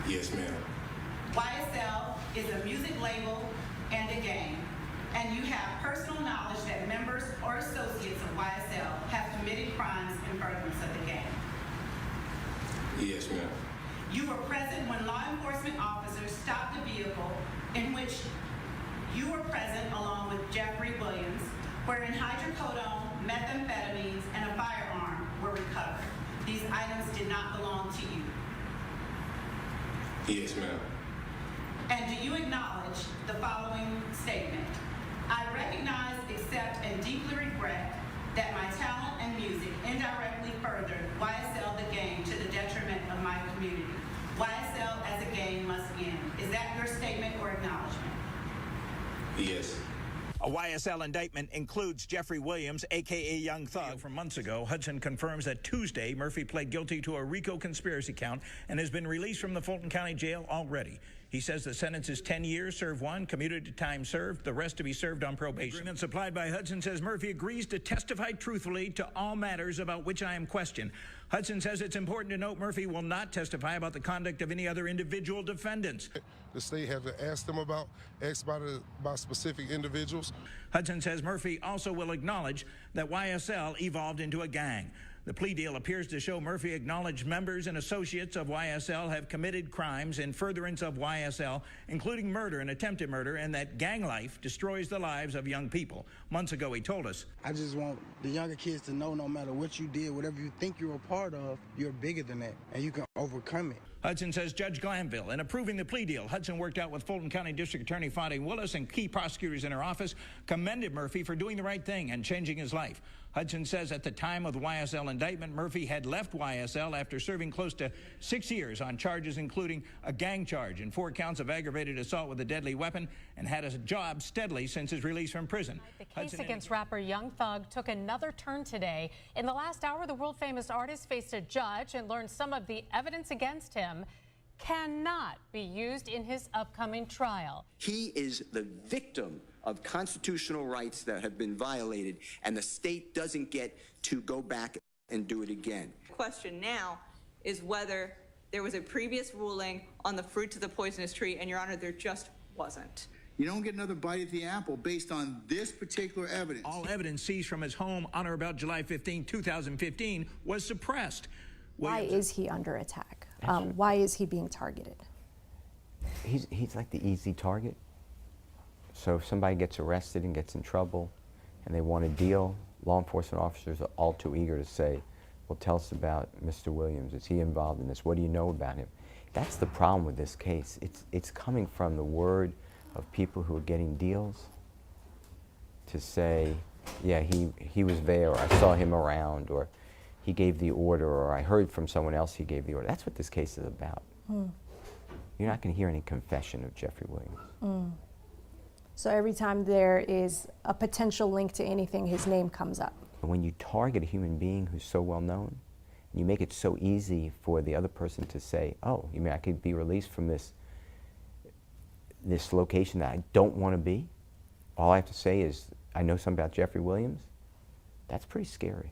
Yes, ma'am. YSL is a music label and a gang, and you have personal knowledge that members or associates of YSL have committed crimes in furtherance of the gang. Yes, ma'am. You were present when law enforcement officers stopped the vehicle in which you were present along with Jeffrey Williams, wherein hydrocodone, methamphetamines, and a firearm were recovered. These items did not belong to you. Yes, ma'am. And do you acknowledge the following statement? I recognize, accept, and deeply regret that my talent and music indirectly furthered YSL the gang to the detriment of my community. YSL as a gang must end. Is that your statement or acknowledgement? Yes. A YSL indictment includes Jeffrey Williams, a.k.a. Young Thug. From months ago, Hudson confirms that Tuesday, Murphy pled guilty to a RICO conspiracy count and has been released from the Fulton County Jail already. He says the sentence is 10 years, serve 1, commuted to time served, the rest to be served on probation. Agreement supplied by Hudson says Murphy agrees to testify truthfully to all matters about which I am questioned. Hudson says it's important to note Murphy will not testify about the conduct of any other individual defendants. The state haven't asked them about specific individuals. Hudson says Murphy also will acknowledge that YSL evolved into a gang. The plea deal appears to show Murphy acknowledged members and associates of YSL have committed crimes in furtherance of YSL, including murder and attempted murder, and that gang life destroys the lives of young people. Months ago, he told us, I just want the younger kids to know no matter what you did, whatever you think you're a part of, you're bigger than that, and you can overcome it. Hudson says Judge Glanville, in approving the plea deal, Hudson worked out with Fulton County District Attorney Fontaine Willis and key prosecutors in her office, commended Murphy for doing the right thing and changing his life. Hudson says at the time of the YSL indictment, Murphy had left YSL after serving close to 6 years on charges including a gang charge and 4 counts of aggravated assault with a deadly weapon, and had a job steadily since his release from prison. The case against rapper Young Thug took another turn today. In the last hour, the world-famous artist faced a judge and learned some of the evidence against him cannot be used in his upcoming trial. He is the victim of constitutional rights that have been violated, and the state doesn't get to go back and do it again. The question now is whether there was a previous ruling on the fruits of the poisonous tree, and Your Honor, there just wasn't. You don't get another bite at the apple based on this particular evidence. All evidence seized from his home on or about July 15, 2015 was suppressed. Why is he under attack? Why is he being targeted? He's like the easy target. So if somebody gets arrested and gets in trouble and they want a deal, law enforcement officers are all too eager to say, well, tell us about Mr. Williams. Is he involved in this? What do you know about him? That's the problem with this case. It's coming from the word of people who are getting deals to say, yeah, he was there, or I saw him around, or he gave the order, or I heard from someone else he gave the order. That's what this case is about. You're not going to hear any confession of Jeffrey Williams. So every time there is a potential link to anything, his name comes up. When you target a human being who's so well known, you make it so easy for the other person to say, oh, you mean I could be released from this location that I don't want to be? All I have to say is, I know something about Jeffrey Williams. That's pretty scary.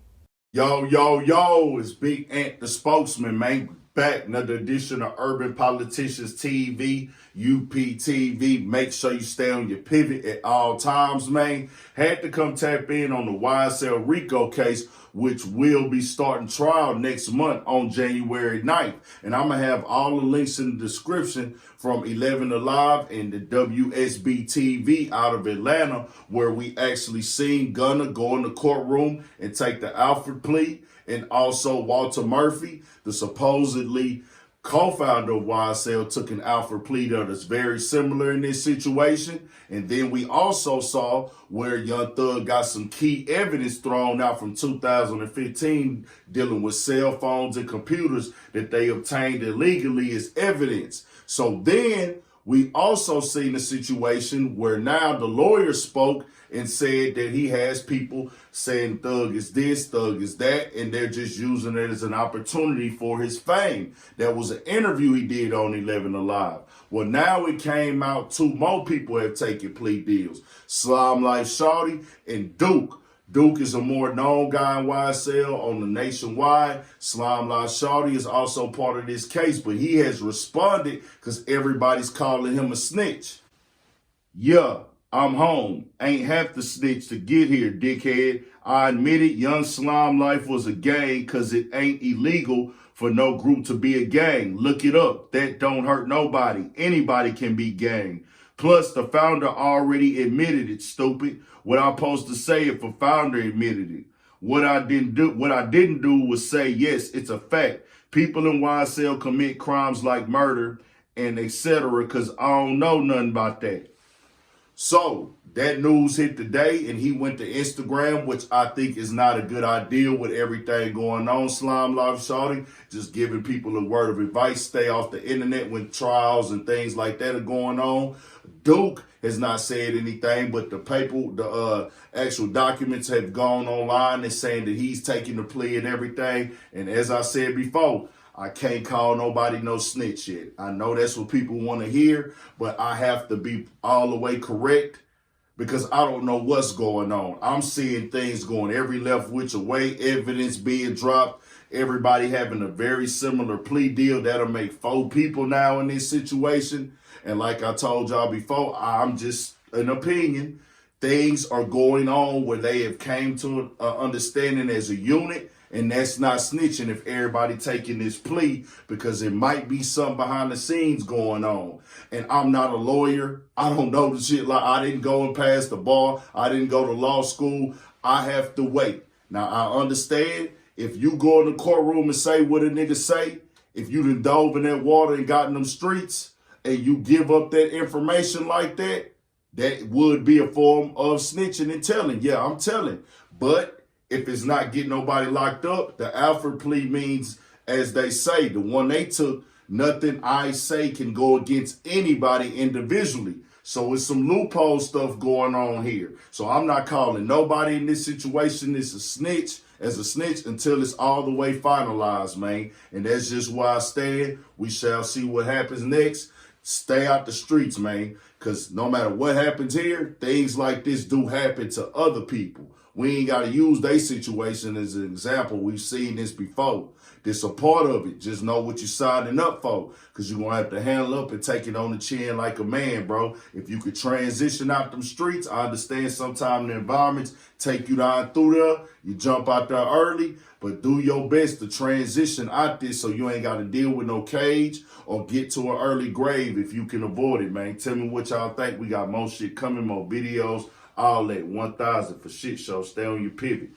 Yo, yo, yo, it's Big Ant the spokesman, man. Back, another edition of Urban Politicians TV, UPTV. Make sure you stay on your pivot at all times, man. Had to come tap in on the YSL RICO case, which will be starting trial next month on January 9th. And I'm going to have all the links in the description from 11 Alive and the WSB TV out of Atlanta, where we actually seen Gunna go in the courtroom and take the Alfred plea. And also Walter Murphy, the supposedly co-founder of YSL, took an Alfred plea that's very similar in this situation. And then we also saw where Young Thug got some key evidence thrown out from 2015 dealing with cell phones and computers that they obtained illegally as evidence. So then we also seen a situation where now the lawyer spoke and said that he has people saying Thug is this, Thug is that, and they're just using it as an opportunity for his fame. That was an interview he did on 11 Alive. Well, now it came out 2 more people have taken plea deals. Slimelife Shawty and Duke. Duke is a more known guy in YSL on the nationwide. Slimelife Shawty is also part of this case, but he has responded because everybody's calling him a snitch. Yeah, I'm home. Ain't have to snitch to get here, dickhead. I admit it, Young Slimelife was a gang because it ain't illegal for no group to be a gang. Look it up. That don't hurt nobody. Anybody can be gang. Plus, the founder already admitted it, stupid. What I'm supposed to say if a founder admitted it? What I didn't do was say, yes, it's a fact. People in YSL commit crimes like murder and etc. because I don't know nothing about that. So that news hit today, and he went to Instagram, which I think is not a good idea with everything going on. Slimelife Shawty, just giving people a word of advice. Stay off the internet when trials and things like that are going on. Duke has not said anything, but the actual documents have gone online. They're saying that he's taking the plea and everything. And as I said before, I can't call nobody no snitch yet. I know that's what people want to hear, but I have to be all the way correct because I don't know what's going on. I'm seeing things going every left which way, evidence being dropped, everybody having a very similar plea deal. That'll make 4 people now in this situation. And like I told y'all before, I'm just an opinion. Things are going on where they have came to an understanding as a unit. And that's not snitching if everybody taking this plea because it might be something behind the scenes going on. And I'm not a lawyer. I don't know the shit. Like I didn't go and pass the bar. I didn't go to law school. I have to wait. Now, I understand if you go in the courtroom and say what a nigga say, if you done dove in that water and got in them streets and you give up that information like that, that would be a form of snitching and telling. Yeah, I'm telling. But if it's not getting nobody locked up, the Alfred plea means, as they say, the one they took, nothing I say can go against anybody individually. So it's some loophole stuff going on here. So I'm not calling nobody in this situation as a snitch until it's all the way finalized, man. And that's just where I stand. We shall see what happens next. Stay out the streets, man, because no matter what happens here, things like this do happen to other people. We ain't got to use their situation as an example. We've seen this before. This a part of it. Just know what you're signing up for because you're going to have to handle up and take it on the chin like a man, bro. If you could transition out them streets, I understand sometimes the environments take you down through there. You jump out there early, but do your best to transition out this so you ain't got to deal with no cage or get to an early grave if you can avoid it, man. Tell me what y'all think. We got more shit coming, more videos. All that 1,000 for shit show. Stay on your pivot.